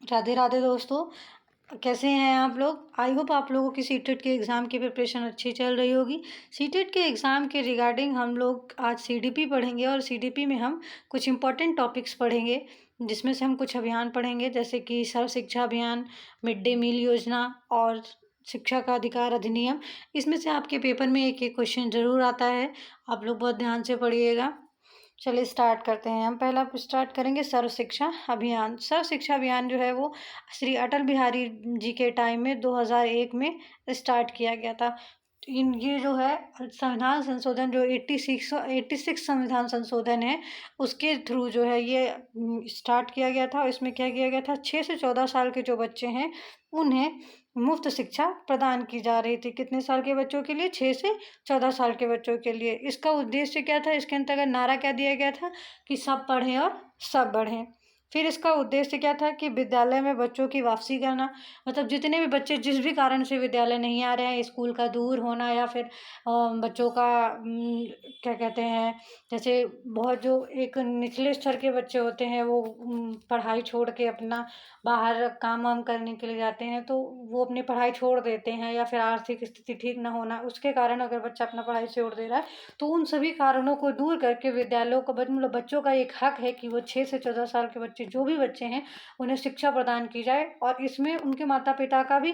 राधे राधे दोस्तों, कैसे हैं आप लोग। आई होप आप लोगों की सीटेट के एग्ज़ाम की प्रिपरेशन अच्छी चल रही होगी। सीटेट के एग्ज़ाम के रिगार्डिंग हम लोग आज सीडीपी पढ़ेंगे और सीडीपी में हम कुछ इंपॉर्टेंट टॉपिक्स पढ़ेंगे, जिसमें से हम कुछ अभियान पढ़ेंगे जैसे कि सर्व शिक्षा अभियान, मिड डे मील योजना और शिक्षा का अधिकार अधिनियम। इसमें से आपके पेपर में एक एक क्वेश्चन ज़रूर आता है, आप लोग बहुत ध्यान से पढ़िएगा। चलिए स्टार्ट करते हैं। हम पहला स्टार्ट करेंगे सर्व शिक्षा अभियान। सर्व शिक्षा अभियान जो है वो श्री अटल बिहारी जी के टाइम में 2001 में स्टार्ट किया गया था। ये जो है संविधान संशोधन जो 86 संविधान संशोधन है, उसके थ्रू जो है ये स्टार्ट किया गया था। इसमें क्या किया गया था, 6 से 14 साल के जो बच्चे हैं उन्हें मुफ्त शिक्षा प्रदान की जा रही थी। कितने साल के बच्चों के लिए? 6 से 14 साल के बच्चों के लिए। इसका उद्देश्य क्या था, इसके अंतर्गत नारा क्या दिया गया था कि सब पढ़ें और सब बढ़ें। फिर इसका उद्देश्य क्या था कि विद्यालय में बच्चों की वापसी करना, मतलब जितने भी बच्चे जिस भी कारण से विद्यालय नहीं आ रहे हैं, स्कूल का दूर होना या फिर बच्चों का क्या कहते हैं, जैसे बहुत जो एक निचले स्तर के बच्चे होते हैं वो पढ़ाई छोड़ के अपना बाहर काम वाम करने के लिए जाते हैं, तो वो अपनी पढ़ाई छोड़ देते हैं, या फिर आर्थिक स्थिति ठीक ना होना उसके कारण अगर बच्चा अपना पढ़ाई छोड़ दे रहा है, तो उन सभी कारणों को दूर करके विद्यालयों को मतलब बच्चों का एक हक है कि वो 6 से 14 साल के बच्चे जो भी बच्चे हैं उन्हें शिक्षा प्रदान की जाए। और इसमें उनके माता पिता का भी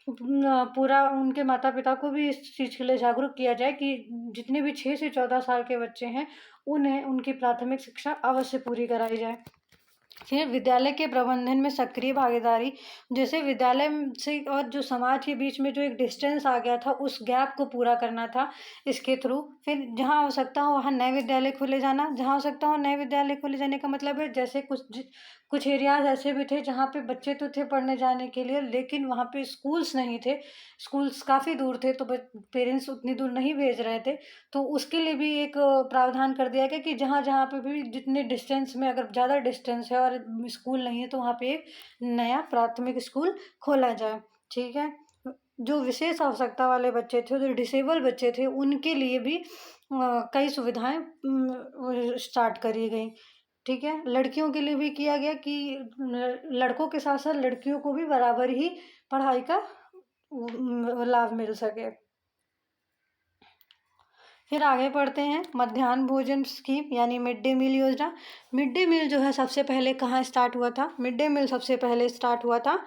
पूरा उनके माता पिता को भी इस चीज़ के लिए जागरूक किया जाए कि जितने भी 6 से 14 साल के बच्चे हैं उन्हें उनकी प्राथमिक शिक्षा अवश्य पूरी कराई जाए। फिर विद्यालय के प्रबंधन में सक्रिय भागीदारी, जैसे विद्यालय से और जो समाज के बीच में जो एक डिस्टेंस आ गया था उस गैप को पूरा करना था इसके थ्रू। फिर जहाँ आवश्यकता हो वहाँ नए विद्यालय खोले जाना, जहाँ आवश्यकता हो नए विद्यालय खोले जाने का मतलब है जैसे कुछ एरियाज ऐसे भी थे जहाँ पे बच्चे तो थे पढ़ने जाने के लिए, लेकिन वहाँ पे स्कूल्स नहीं थे, स्कूल्स काफ़ी दूर थे, तो पेरेंट्स उतनी दूर नहीं भेज रहे थे। तो उसके लिए भी एक प्रावधान कर दिया गया कि जहाँ जहाँ पे भी जितने डिस्टेंस में अगर ज़्यादा डिस्टेंस है और स्कूल नहीं है तो वहाँ पे एक नया प्राथमिक स्कूल खोला जाए। ठीक है। जो विशेष आवश्यकता वाले बच्चे थे, जो डिसेबल बच्चे थे, उनके लिए भी कई सुविधाएं स्टार्ट करी गई। ठीक है। लड़कियों के लिए भी किया गया कि लड़कों के साथ साथ लड़कियों को भी बराबर ही पढ़ाई का लाभ मिल सके। फिर आगे पढ़ते हैं मध्याह्न भोजन स्कीम यानी मिड डे मील योजना। मिड डे मील जो है सबसे पहले कहाँ स्टार्ट हुआ था? मिड डे मील सबसे पहले स्टार्ट हुआ था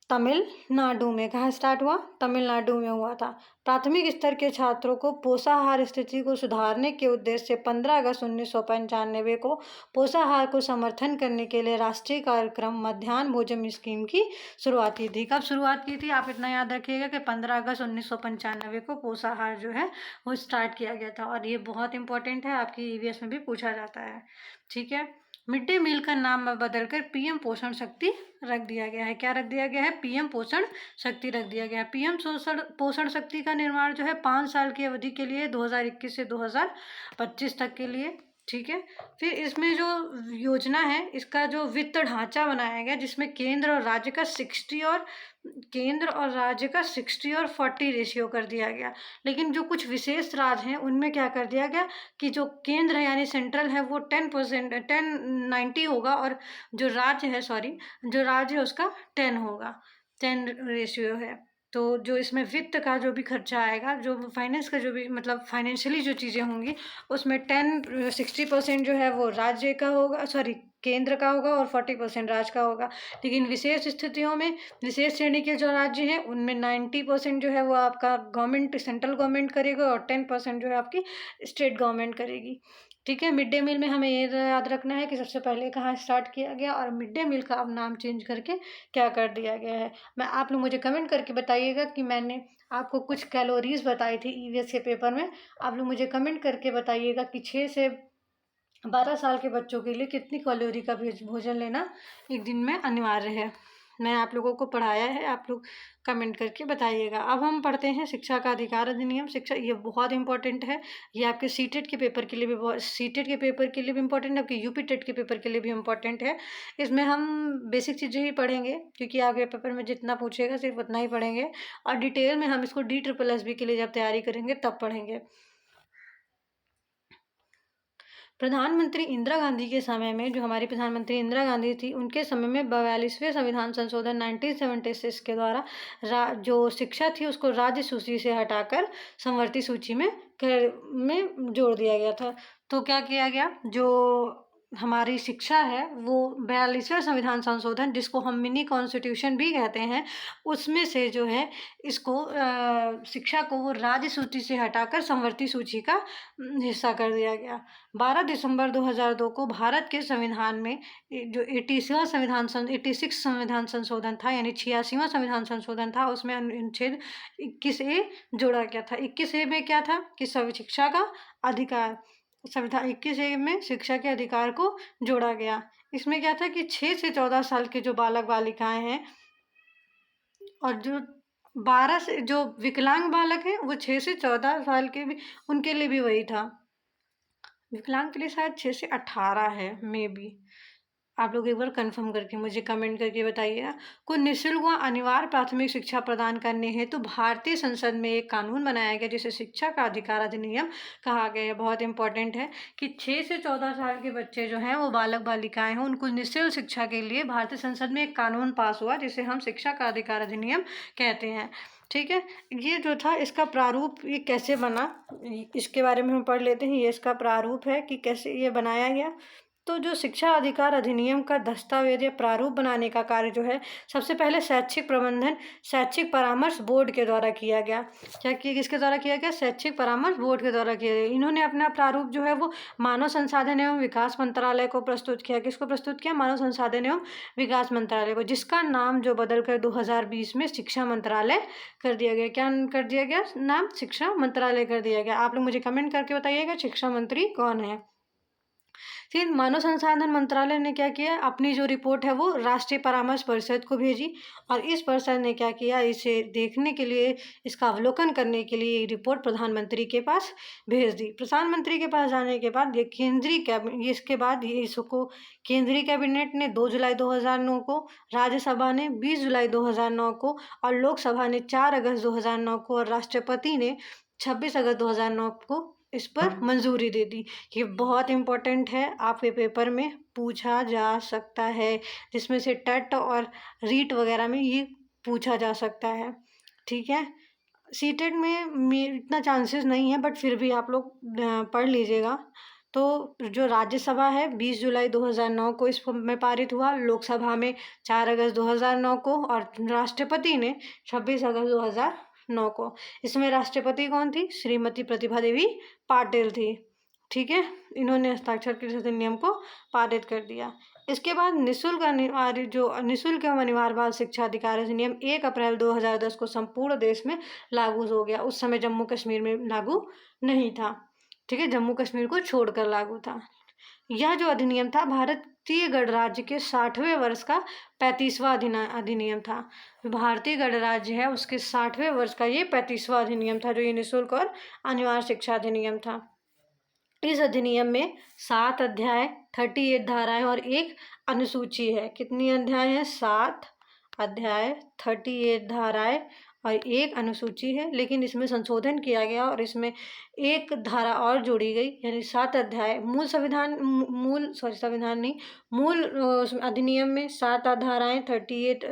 तमिलनाडु में। कहाँ स्टार्ट हुआ? तमिलनाडु में हुआ था। प्राथमिक स्तर के छात्रों को पोषाहार स्थिति को सुधारने के उद्देश्य से 15 अगस्त 1995 को पोषाहार को समर्थन करने के लिए राष्ट्रीय कार्यक्रम मध्याह्न भोजन स्कीम की शुरुआत की थी। कब शुरुआत की थी? आप इतना याद रखिएगा कि 15 अगस्त 1995 को पोषाहार जो है वो स्टार्ट किया गया था, और ये बहुत इंपॉर्टेंट है, आपकी ईवीएस में भी पूछा जाता है। ठीक है। मिड डे मील का नाम बदलकर पीएम पोषण शक्ति रख दिया गया है। क्या रख दिया गया है? पीएम पोषण शक्ति रख दिया गया है। पीएम पोषण शक्ति का निर्माण जो है 5 साल की अवधि के लिए 2021 से 2025 तक के लिए। ठीक है। फिर इसमें जो योजना है इसका जो वित्त ढांचा बनाया गया, जिसमें केंद्र और राज्य का 60 और 40 रेशियो कर दिया गया। लेकिन जो कुछ विशेष राज्य हैं उनमें क्या कर दिया गया कि जो केंद्र है यानी सेंट्रल है वो 1090 होगा, और जो राज्य है उसका 10 होगा, 10 रेशियो है। तो जो इसमें वित्त का जो भी खर्चा आएगा, जो फाइनेंस का जो भी मतलब फाइनेंशियली जो चीज़ें होंगी, उसमें 60% जो है वो राज्य का होगा, केंद्र का होगा, और 40% राज्य का होगा। लेकिन विशेष स्थितियों में विशेष श्रेणी के जो राज्य हैं उनमें 90% जो है वो आपका गवर्नमेंट, सेंट्रल गवर्नमेंट करेगा, और 10% जो है आपकी स्टेट गवर्नमेंट करेगी। ठीक है। मिड डे मील में हमें ये याद रखना है कि सबसे पहले कहाँ स्टार्ट किया गया, और मिड डे मील का अब नाम चेंज करके क्या कर दिया गया है। आप लोग मुझे कमेंट करके बताइएगा कि मैंने आपको कुछ कैलोरीज बताई थी ईवीएस के पेपर में, आप लोग मुझे कमेंट करके बताइएगा कि 6 से 12 साल के बच्चों के लिए कितनी कैलोरी का भोजन लेना एक दिन में अनिवार्य है। मैं आप लोगों को पढ़ाया है, आप लोग कमेंट करके बताइएगा। अब हम पढ़ते हैं शिक्षा का अधिकार अधिनियम। शिक्षा ये बहुत इंपॉर्टेंट है, ये आपके सीटेट के पेपर के लिए भी सीटेट के पेपर के लिए भी इम्पोर्टेंट है, आपके यूपी टेट के पेपर के लिए भी इम्पोर्टेंट है। इसमें हम बेसिक चीज़ें ही पढ़ेंगे, क्योंकि आगे पेपर में जितना पूछेगा सिर्फ उतना ही पढ़ेंगे, और डिटेल में हम इसको DSSB के लिए जब तैयारी करेंगे तब पढ़ेंगे। प्रधानमंत्री इंदिरा गांधी के समय में, जो हमारी प्रधानमंत्री इंदिरा गांधी थी, उनके समय में 42वें संविधान संशोधन 1976 के द्वारा जो शिक्षा थी उसको राज्य सूची से हटाकर समवर्ती सूची में जोड़ दिया गया था। तो क्या किया गया, जो हमारी शिक्षा है वो 42वें संविधान संशोधन, जिसको हम मिनी कॉन्स्टिट्यूशन भी कहते हैं, उसमें से जो है इसको शिक्षा को वो राज्य सूची से हटाकर समवर्ती सूची का हिस्सा कर दिया गया। 12 दिसंबर 2002 को भारत के संविधान में जो 86 संविधान संशोधन था, यानी 86वां संविधान संशोधन था, उसमें अनुच्छेद 21A जोड़ा गया था। 21A में क्या था कि सभी शिक्षा का अधिकार, संविधान 21A में शिक्षा के अधिकार को जोड़ा गया। इसमें क्या था कि 6 से 14 साल के जो बालक बालिकाएं हैं और जो 12 से जो विकलांग बालक हैं वो 6 से 14 साल के भी, उनके लिए भी वही था। विकलांग के लिए शायद 6 से 18 है, मे बी। आप लोग एक बार कंफर्म करके मुझे कमेंट करके बताइएगा। को निःशुल्क व अनिवार्य प्राथमिक शिक्षा प्रदान करने हेतु भारतीय संसद में एक कानून बनाया गया जिसे शिक्षा का अधिकार अधिनियम कहा गया है। बहुत इंपॉर्टेंट है कि 6 से 14 साल के बच्चे जो हैं वो बालक बालिकाएं हैं, उनको निःशुल्क शिक्षा के लिए भारतीय संसद में एक कानून पास हुआ जिसे हम शिक्षा का अधिकार अधिनियम कहते हैं। ठीक है, ये जो था इसका प्रारूप ये कैसे बना, इसके बारे में हम पढ़ लेते हैं। ये इसका प्रारूप है कि कैसे ये बनाया गया। तो जो शिक्षा अधिकार अधिनियम का दस्तावेज या प्रारूप बनाने का कार्य जो है, सबसे पहले शैक्षिक प्रबंधन शैक्षिक परामर्श बोर्ड के द्वारा किया गया। क्या किया, किसके द्वारा किया गया? शैक्षिक परामर्श बोर्ड के द्वारा किया गया। इन्होंने अपना प्रारूप जो है वो मानव संसाधन एवं विकास मंत्रालय को प्रस्तुत किया। किसको प्रस्तुत किया? मानव संसाधन एवं विकास मंत्रालय को, जिसका नाम जो बदलकर 2020 में शिक्षा मंत्रालय कर दिया गया। क्या कर दिया गया? नाम शिक्षा मंत्रालय कर दिया गया। आप लोग मुझे कमेंट करके बताइएगा शिक्षा मंत्री कौन है। फिर मानव संसाधन मंत्रालय ने क्या किया, अपनी जो रिपोर्ट है वो राष्ट्रीय परामर्श परिषद को भेजी और इस परिषद ने क्या किया, इसे देखने के लिए, इसका अवलोकन करने के लिए रिपोर्ट प्रधानमंत्री के पास भेज दी। प्रधानमंत्री के पास जाने के बाद ये केंद्रीय कैबिनेट, इसके बाद ये इसको केंद्रीय कैबिनेट ने 2 जुलाई 2009 को, राज्यसभा ने 20 जुलाई 2009 को और लोकसभा ने 4 अगस्त 2009 को और राष्ट्रपति ने 26 अगस्त 2009 को इस पर मंजूरी दे दी। ये बहुत इम्पोर्टेंट है, आपके पेपर में पूछा जा सकता है, जिसमें से टेट और रीट वगैरह में ये पूछा जा सकता है। ठीक है, सीटेट में इतना चांसेस नहीं है, बट फिर भी आप लोग पढ़ लीजिएगा। तो जो राज्यसभा है 20 जुलाई 2009 को इस में पारित हुआ, लोकसभा में 4 अगस्त 2009 को और राष्ट्रपति ने 26 अगस्त 2009 को। इसमें राष्ट्रपति कौन थी? श्रीमती प्रतिभा देवी पाटिल थी। ठीक है, इन्होंने हस्ताक्षर के साथ नियम को पारित कर दिया। इसके बाद निःशुल्क एवं अनिवार्य बाल शिक्षा अधिकार अधिनियम 1 अप्रैल 2010 को संपूर्ण देश में लागू हो गया। उस समय जम्मू कश्मीर में लागू नहीं था। ठीक है, जम्मू कश्मीर को छोड़कर लागू था। यह जो अधिनियम था भारतीय गणराज्य के 60वें वर्ष का 35वां अधिनियम था। भारतीय गणराज्य है उसके 60वें वर्ष का ये 35वां अधिनियम था, जो ये निःशुल्क और अनिवार्य शिक्षा अधिनियम था। इस अधिनियम में 7 अध्याय, 38 धाराएं और एक अनुसूची है। कितनी अध्याय है? 7 अध्याय, 38 धाराएं और एक अनुसूची है। लेकिन इसमें संशोधन किया गया और इसमें एक धारा और जोड़ी गई, यानी 7 अध्याय। मूल अधिनियम में 7 धाराएं,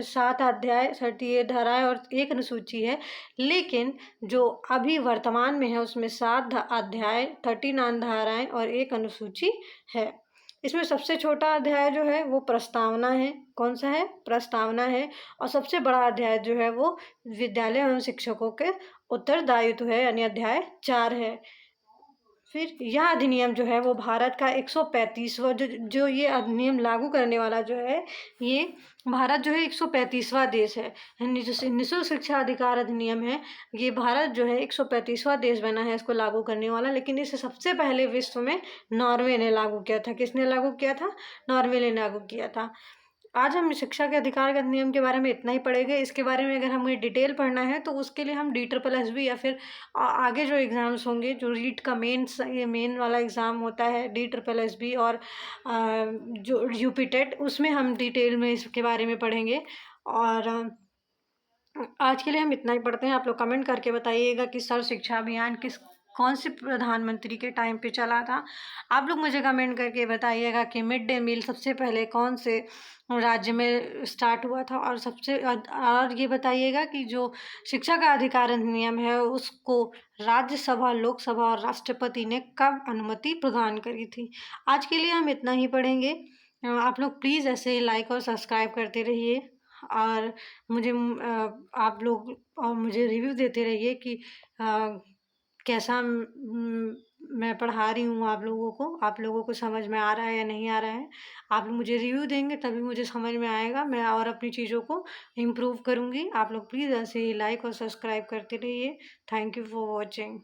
7 अध्याय, 38 धाराएं और एक अनुसूची है। लेकिन जो अभी वर्तमान में है उसमें 7 अध्याय, 39 धाराएं और एक अनुसूची है। इसमें सबसे छोटा अध्याय जो है वो प्रस्तावना है। कौन सा है? प्रस्तावना है। और सबसे बड़ा अध्याय जो है वो विद्यालय एवं शिक्षकों के उत्तरदायित्व है, यानी अध्याय 4 है। फिर यह अधिनियम जो है वो भारत का 135वां जो ये अधिनियम लागू करने वाला जो है, ये भारत जो है 135वां देश है। जो निःशुल्क शिक्षा अधिकार अधिनियम है, ये भारत जो है 135वां देश बना है इसको लागू करने वाला। लेकिन इसे सबसे पहले विश्व में नॉर्वे ने लागू किया था। किसने लागू किया था? नॉर्वे ने लागू किया था। आज हम शिक्षा के अधिकार के अधिनियम के बारे में इतना ही पढ़ेंगे। इसके बारे में अगर हमें डिटेल पढ़ना है तो उसके लिए हम DSSB या फिर आगे जो एग्ज़ाम्स होंगे, जो रीट का मेन वाला एग्ज़ाम होता है DSSB और जो UP टेट, उसमें हम डिटेल में इसके बारे में पढ़ेंगे। और आज के लिए हम इतना ही पढ़ते हैं। आप लोग कमेंट करके बताइएगा कि सर्व शिक्षा अभियान किस कौन से प्रधानमंत्री के टाइम पे चला था? आप लोग मुझे कमेंट करके बताइएगा कि मिड डे मील सबसे पहले कौन से राज्य में स्टार्ट हुआ था, और और ये बताइएगा कि जो शिक्षा का अधिकार अधिनियम है उसको राज्यसभा, लोकसभा और राष्ट्रपति ने कब अनुमति प्रदान करी थी? आज के लिए हम इतना ही पढ़ेंगे। आप लोग प्लीज़ ऐसे ही लाइक और सब्सक्राइब करते रहिए, और आप लोग मुझे रिव्यू देते रहिए कि अ, कैसा मैं पढ़ा रही हूँ आप लोगों को समझ में आ रहा है या नहीं आ रहा है। आप लोग मुझे रिव्यू देंगे तभी मुझे समझ में आएगा, मैं और अपनी चीज़ों को इम्प्रूव करूँगी। आप लोग प्लीज़ ऐसे ही लाइक और सब्सक्राइब करते रहिए। Thank you for watching.